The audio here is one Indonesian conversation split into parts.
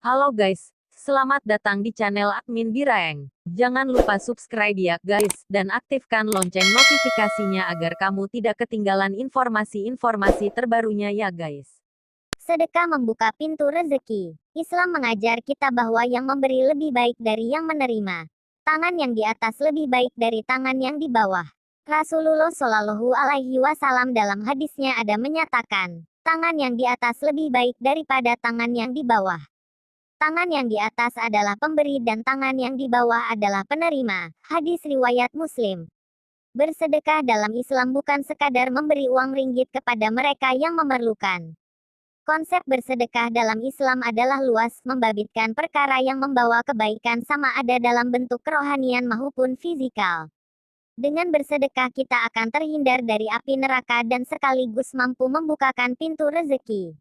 Halo guys, selamat datang di channel admin Biraeng. Jangan lupa subscribe ya guys, dan aktifkan lonceng notifikasinya agar kamu tidak ketinggalan informasi-informasi terbarunya ya guys. Sedekah membuka pintu rezeki. Islam mengajar kita bahwa yang memberi lebih baik dari yang menerima. Tangan yang di atas lebih baik dari tangan yang di bawah. Rasulullah Shallallahu Alaihi Wasallam dalam hadisnya ada menyatakan, tangan yang di atas lebih baik daripada tangan yang di bawah. Tangan yang di atas adalah pemberi dan tangan yang di bawah adalah penerima. Hadis riwayat Muslim. Bersedekah dalam Islam bukan sekadar memberi uang ringgit kepada mereka yang memerlukan. Konsep bersedekah dalam Islam adalah luas, membabitkan perkara yang membawa kebaikan sama ada dalam bentuk kerohanian maupun fisikal. Dengan bersedekah kita akan terhindar dari api neraka dan sekaligus mampu membukakan pintu rezeki.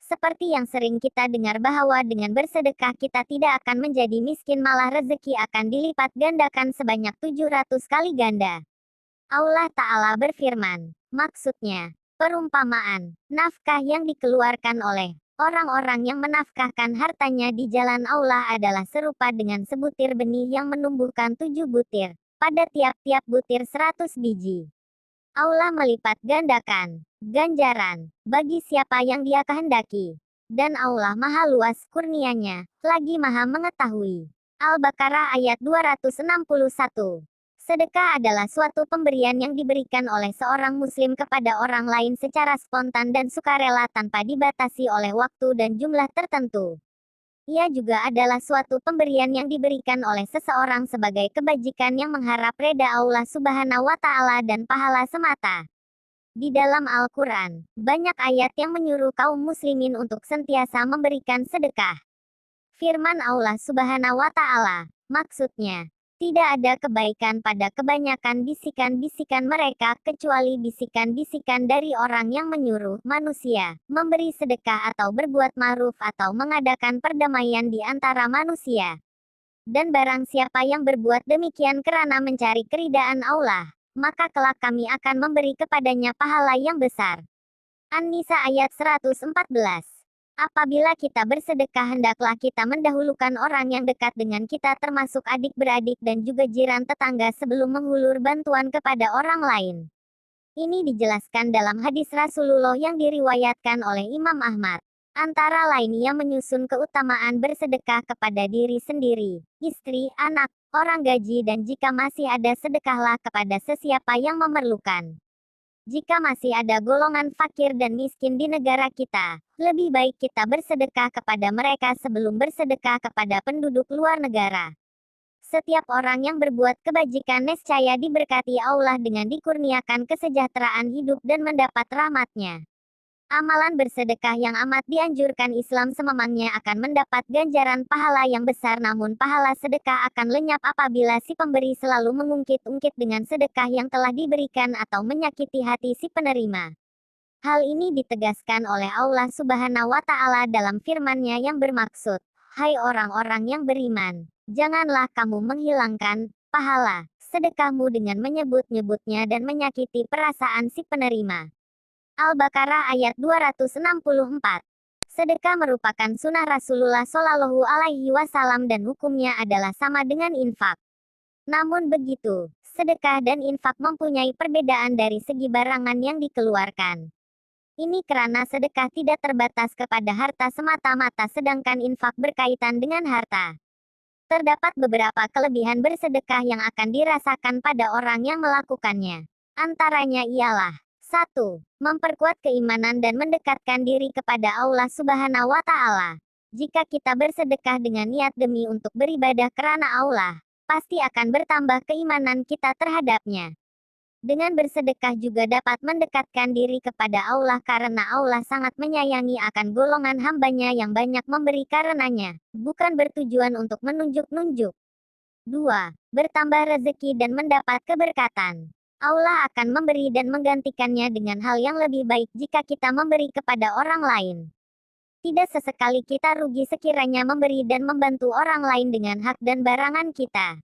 Seperti yang sering kita dengar bahwa dengan bersedekah kita tidak akan menjadi miskin, malah rezeki akan dilipat gandakan sebanyak 700 kali ganda. Allah Ta'ala berfirman, maksudnya, perumpamaan, nafkah yang dikeluarkan oleh orang-orang yang menafkahkan hartanya di jalan Allah adalah serupa dengan sebutir benih yang menumbuhkan 7 butir, pada tiap-tiap butir 100 biji. Allah melipat gandakan ganjaran bagi siapa yang Dia kehendaki. Dan Allah Maha Luas kurnianya, lagi Maha mengetahui. Al-Baqarah ayat 261. Sedekah adalah suatu pemberian yang diberikan oleh seorang muslim kepada orang lain secara spontan dan sukarela tanpa dibatasi oleh waktu dan jumlah tertentu. Ia juga adalah suatu pemberian yang diberikan oleh seseorang sebagai kebajikan yang mengharap reda Allah Subhanahu wa Ta'ala dan pahala semata. Di dalam Al-Quran, banyak ayat yang menyuruh kaum muslimin untuk sentiasa memberikan sedekah. Firman Allah Subhanahu wa Ta'ala, maksudnya, tidak ada kebaikan pada kebanyakan bisikan-bisikan mereka kecuali bisikan-bisikan dari orang yang menyuruh manusia memberi sedekah atau berbuat ma'ruf atau mengadakan perdamaian di antara manusia. Dan barang siapa yang berbuat demikian karena mencari keridaan Allah, maka kelak kami akan memberi kepadanya pahala yang besar. An-Nisa ayat 114. Apabila kita bersedekah hendaklah kita mendahulukan orang yang dekat dengan kita termasuk adik-beradik dan juga jiran tetangga sebelum menghulur bantuan kepada orang lain. Ini dijelaskan dalam hadis Rasulullah yang diriwayatkan oleh Imam Ahmad. Antara lain ia menyusun keutamaan bersedekah kepada diri sendiri, istri, anak, orang gaji dan jika masih ada sedekahlah kepada sesiapa yang memerlukan. Jika masih ada golongan fakir dan miskin di negara kita, lebih baik kita bersedekah kepada mereka sebelum bersedekah kepada penduduk luar negara. Setiap orang yang berbuat kebajikan nescaya diberkati Allah dengan dikurniakan kesejahteraan hidup dan mendapat rahmat-Nya. Amalan bersedekah yang amat dianjurkan Islam sememangnya akan mendapat ganjaran pahala yang besar, namun pahala sedekah akan lenyap apabila si pemberi selalu mengungkit-ungkit dengan sedekah yang telah diberikan atau menyakiti hati si penerima. Hal ini ditegaskan oleh Allah Subhanahu wa Ta'ala dalam firman-Nya yang bermaksud, hai orang-orang yang beriman, janganlah kamu menghilangkan pahala sedekahmu dengan menyebut-nyebutnya dan menyakiti perasaan si penerima. Al-Baqarah ayat 264. Sedekah merupakan sunnah Rasulullah Shallallahu Alaihi Wasallam dan hukumnya adalah sama dengan infak. Namun begitu, sedekah dan infak mempunyai perbedaan dari segi barangan yang dikeluarkan. Ini karena sedekah tidak terbatas kepada harta semata-mata sedangkan infak berkaitan dengan harta. Terdapat beberapa kelebihan bersedekah yang akan dirasakan pada orang yang melakukannya. Antaranya ialah 1. Memperkuat keimanan dan mendekatkan diri kepada Allah Subhanahu wa Ta'ala. Jika kita bersedekah dengan niat demi untuk beribadah karena Allah, pasti akan bertambah keimanan kita terhadapnya. Dengan bersedekah juga dapat mendekatkan diri kepada Allah karena Allah sangat menyayangi akan golongan hambanya yang banyak memberi karenanya, bukan bertujuan untuk menunjuk-nunjuk. 2. Bertambah rezeki dan mendapat keberkatan. Allah akan memberi dan menggantikannya dengan hal yang lebih baik jika kita memberi kepada orang lain. Tidak sesekali kita rugi sekiranya memberi dan membantu orang lain dengan hak dan barangan kita.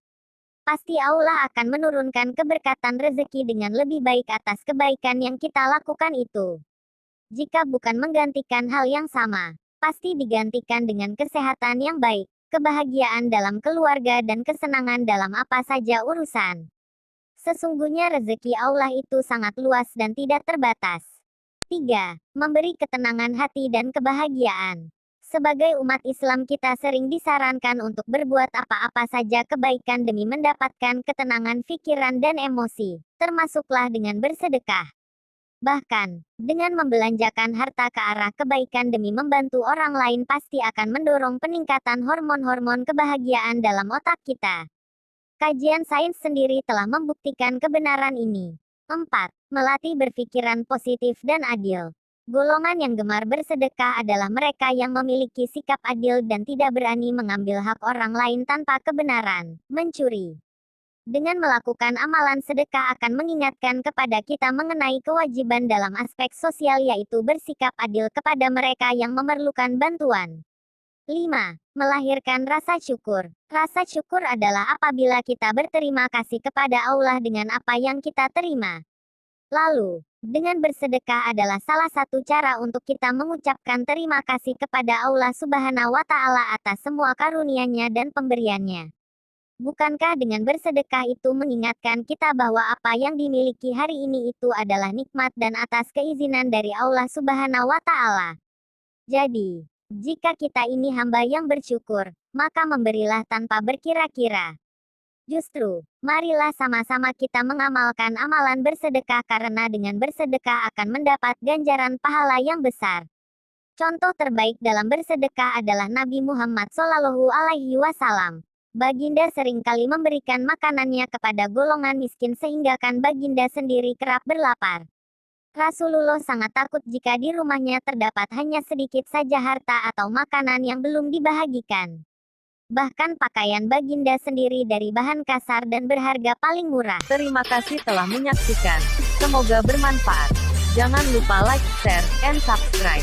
Pasti Allah akan menurunkan keberkatan rezeki dengan lebih baik atas kebaikan yang kita lakukan itu. Jika bukan menggantikan hal yang sama, pasti digantikan dengan kesehatan yang baik, kebahagiaan dalam keluarga dan kesenangan dalam apa saja urusan. Sesungguhnya rezeki Allah itu sangat luas dan tidak terbatas. 3. Memberi ketenangan hati dan kebahagiaan. Sebagai umat Islam kita sering disarankan untuk berbuat apa-apa saja kebaikan demi mendapatkan ketenangan pikiran dan emosi, termasuklah dengan bersedekah. Bahkan, dengan membelanjakan harta ke arah kebaikan demi membantu orang lain pasti akan mendorong peningkatan hormon-hormon kebahagiaan dalam otak kita. Kajian sains sendiri telah membuktikan kebenaran ini. 4. Melatih berpikiran positif dan adil. Golongan yang gemar bersedekah adalah mereka yang memiliki sikap adil dan tidak berani mengambil hak orang lain tanpa kebenaran, mencuri. Dengan melakukan amalan sedekah akan mengingatkan kepada kita mengenai kewajiban dalam aspek sosial yaitu bersikap adil kepada mereka yang memerlukan bantuan. 5. Melahirkan rasa syukur. Rasa syukur adalah apabila kita berterima kasih kepada Allah dengan apa yang kita terima. Lalu, dengan bersedekah adalah salah satu cara untuk kita mengucapkan terima kasih kepada Allah Subhanahu wa Ta'ala atas semua karunia-Nya dan pemberiannya. Bukankah dengan bersedekah itu mengingatkan kita bahwa apa yang dimiliki hari ini itu adalah nikmat dan atas keizinan dari Allah Subhanahu wa Ta'ala? Jadi, jika kita ini hamba yang bersyukur, maka memberilah tanpa berkira-kira. Justru, marilah sama-sama kita mengamalkan amalan bersedekah karena dengan bersedekah akan mendapat ganjaran pahala yang besar. Contoh terbaik dalam bersedekah adalah Nabi Muhammad SAW. Baginda seringkali memberikan makanannya kepada golongan miskin sehingga kan baginda sendiri kerap berlapar. Rasulullah sangat takut jika di rumahnya terdapat hanya sedikit saja harta atau makanan yang belum dibahagikan. Bahkan pakaian baginda sendiri dari bahan kasar dan berharga paling murah. Terima kasih telah menyaksikan. Semoga bermanfaat. Jangan lupa like, share, and subscribe.